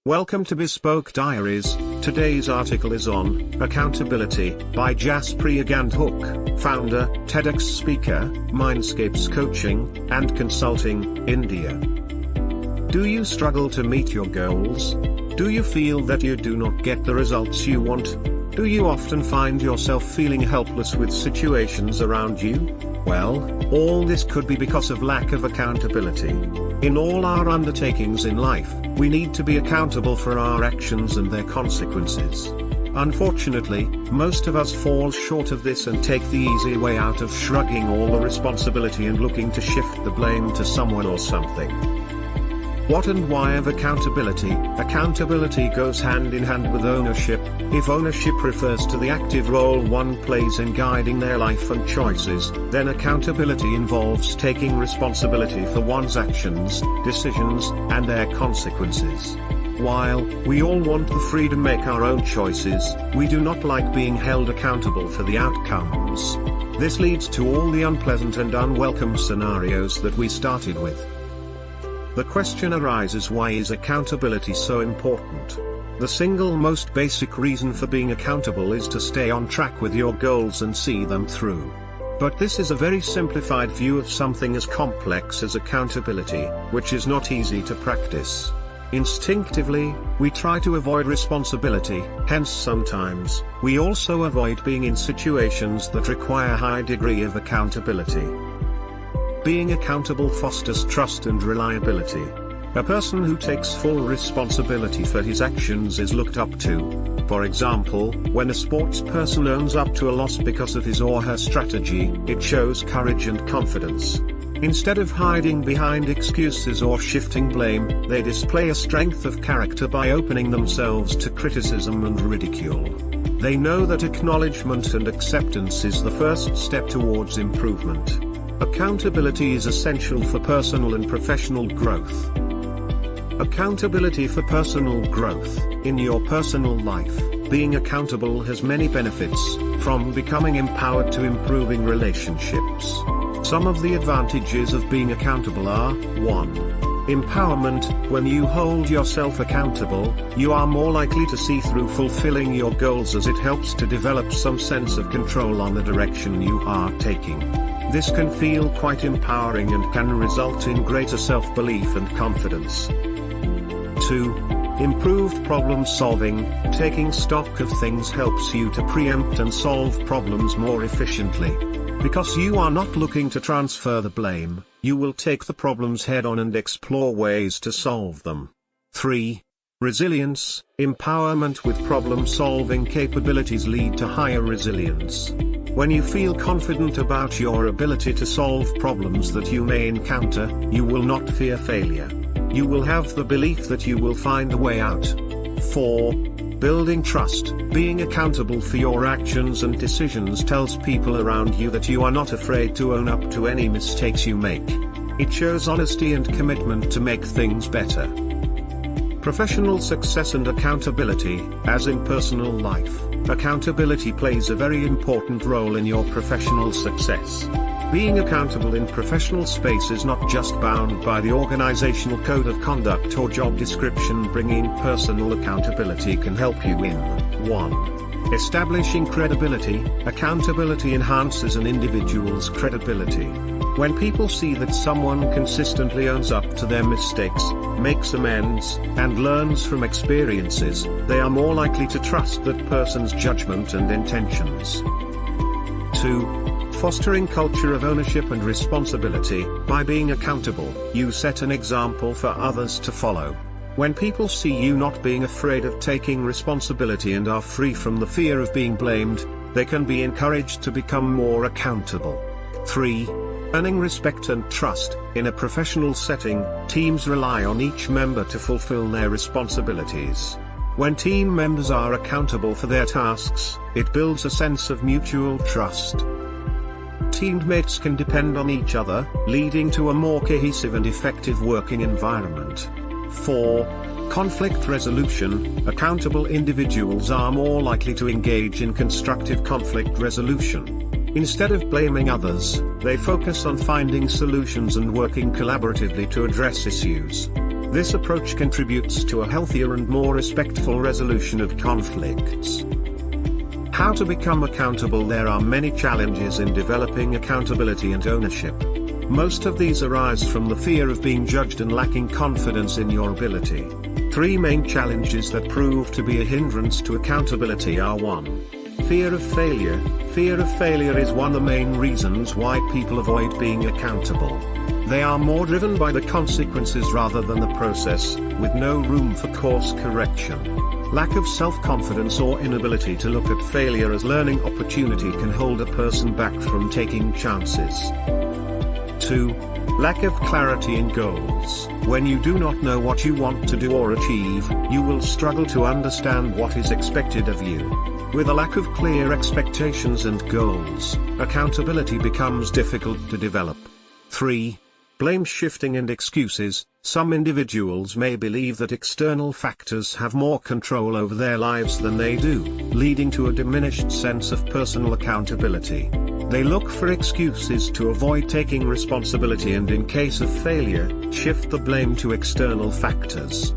Welcome to Bespoke Diaries. Today's article is on Accountability by Jaspriya Gandhok, founder, TEDx speaker, MindScapes Coaching and Consulting, India. Do you struggle to meet your goals? Do you feel that you do not get the results you want? Do you often find yourself feeling helpless with situations around you? Well, all this could be because of lack of accountability. In all our undertakings in life, we need to be accountable for our actions and their consequences. Unfortunately, most of us fall short of this and take the easy way out of shrugging all the responsibility and looking to shift the blame to someone or something. What and why of accountability? Accountability goes hand in hand with ownership. If ownership refers to the active role one plays in guiding their life and choices, then accountability involves taking responsibility for one's actions, decisions, and their consequences. While we all want the freedom to make our own choices, we do not like being held accountable for the outcomes. This leads to all the unpleasant and unwelcome scenarios that we started with. The question arises, why is accountability so important? The single most basic reason for being accountable is to stay on track with your goals and see them through. But this is a very simplified view of something as complex as accountability, which is not easy to practice. Instinctively, we try to avoid responsibility, hence sometimes, we also avoid being in situations that require a high degree of accountability. Being accountable fosters trust and reliability. A person who takes full responsibility for his actions is looked up to. For example, when a sports person owns up to a loss because of his or her strategy, it shows courage and confidence. Instead of hiding behind excuses or shifting blame, they display a strength of character by opening themselves to criticism and ridicule. They know that acknowledgement and acceptance is the first step towards improvement. Accountability is essential for personal and professional growth. Accountability for personal growth. In your personal life, being accountable has many benefits, from becoming empowered to improving relationships. Some of the advantages of being accountable are: 1. Empowerment. When you hold yourself accountable, you are more likely to see through fulfilling your goals, as it helps to develop some sense of control on the direction you are taking. This can feel quite empowering and can result in greater self-belief and confidence. 2. Improved problem solving. Taking stock of things helps you to preempt and solve problems more efficiently. Because you are not looking to transfer the blame, you will take the problems head-on and explore ways to solve them. 3. Resilience. Empowerment with problem-solving capabilities lead to higher resilience. When you feel confident about your ability to solve problems that you may encounter, you will not fear failure. You will have the belief that you will find a way out. 4. Building trust. Being accountable for your actions and decisions tells people around you that you are not afraid to own up to any mistakes you make. It shows honesty and commitment to make things better. Professional success and accountability. As in personal life, accountability plays a very important role in your professional success. Being accountable in professional space is not just bound by the organizational code of conduct or job description. Bringing personal accountability can help you in 1. Establishing credibility. Accountability enhances an individual's credibility. When people see that someone consistently owns up to their mistakes, makes amends, and learns from experiences, they are more likely to trust that person's judgment and intentions. 2. Fostering culture of ownership and responsibility. By being accountable, you set an example for others to follow. When people see you not being afraid of taking responsibility and are free from the fear of being blamed, they can be encouraged to become more accountable. 3. Earning respect and trust. In a professional setting, teams rely on each member to fulfill their responsibilities. When team members are accountable for their tasks, it builds a sense of mutual trust. Teammates can depend on each other, leading to a more cohesive and effective working environment. 4. Conflict resolution. Accountable individuals are more likely to engage in constructive conflict resolution. Instead of blaming others, they focus on finding solutions and working collaboratively to address issues. This approach contributes to a healthier and more respectful resolution of conflicts. How to become accountable? There are many challenges in developing accountability and ownership. Most of these arise from the fear of being judged and lacking confidence in your ability. 3 main challenges that prove to be a hindrance to accountability are 1. Fear of failure. Fear of failure is one of the main reasons why people avoid being accountable. They are more driven by the consequences rather than the process, with no room for course correction. Lack of self-confidence or inability to look at failure as learning opportunity can hold a person back from taking chances. 2. Lack of clarity in goals. When you do not know what you want to do or achieve, you will struggle to understand what is expected of you. With a lack of clear expectations and goals, accountability becomes difficult to develop. 3. Blame shifting and excuses. Some individuals may believe that external factors have more control over their lives than they do, leading to a diminished sense of personal accountability. They look for excuses to avoid taking responsibility and, in case of failure, shift the blame to external factors.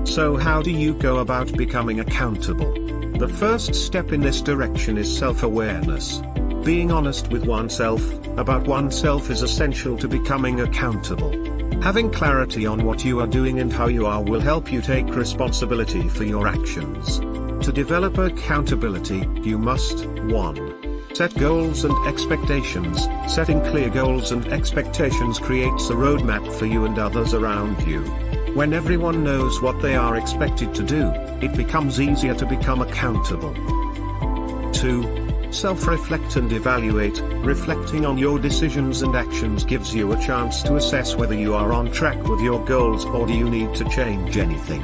So how do you go about becoming accountable? The first step in this direction is self-awareness. Being honest with oneself about oneself is essential to becoming accountable. Having clarity on what you are doing and how you are will help you take responsibility for your actions. To develop accountability, you must 1. Set goals and expectations. Setting clear goals and expectations creates a roadmap for you and others around you. When everyone knows what they are expected to do, it becomes easier to become accountable. 2. Self-reflect and evaluate. Reflecting on your decisions and actions gives you a chance to assess whether you are on track with your goals or do you need to change anything.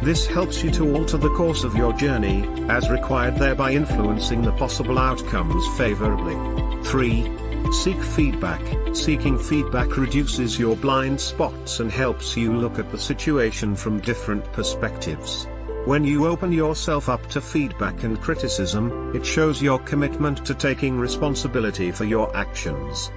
This helps you to alter the course of your journey, as required, thereby influencing the possible outcomes favorably. 3. Seek feedback. Seeking feedback reduces your blind spots and helps you look at the situation from different perspectives. When you open yourself up to feedback and criticism, it shows your commitment to taking responsibility for your actions.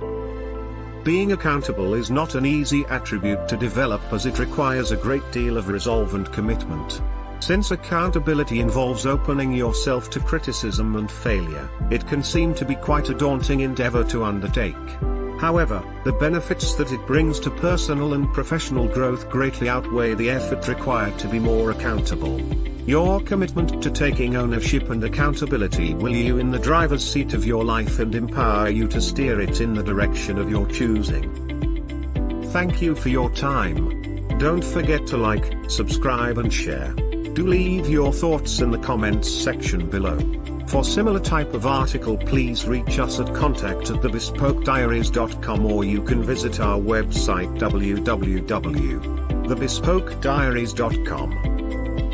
Being accountable is not an easy attribute to develop, as it requires a great deal of resolve and commitment. Since accountability involves opening yourself to criticism and failure, it can seem to be quite a daunting endeavor to undertake. However, the benefits that it brings to personal and professional growth greatly outweigh the effort required to be more accountable. Your commitment to taking ownership and accountability will leave you in the driver's seat of your life and empower you to steer it in the direction of your choosing. Thank you for your time. Don't forget to like, subscribe and share. Do leave your thoughts in the comments section below. For similar type of article, please reach us at contact@thebespokediaries.com, or you can visit our website www.thebespokediaries.com.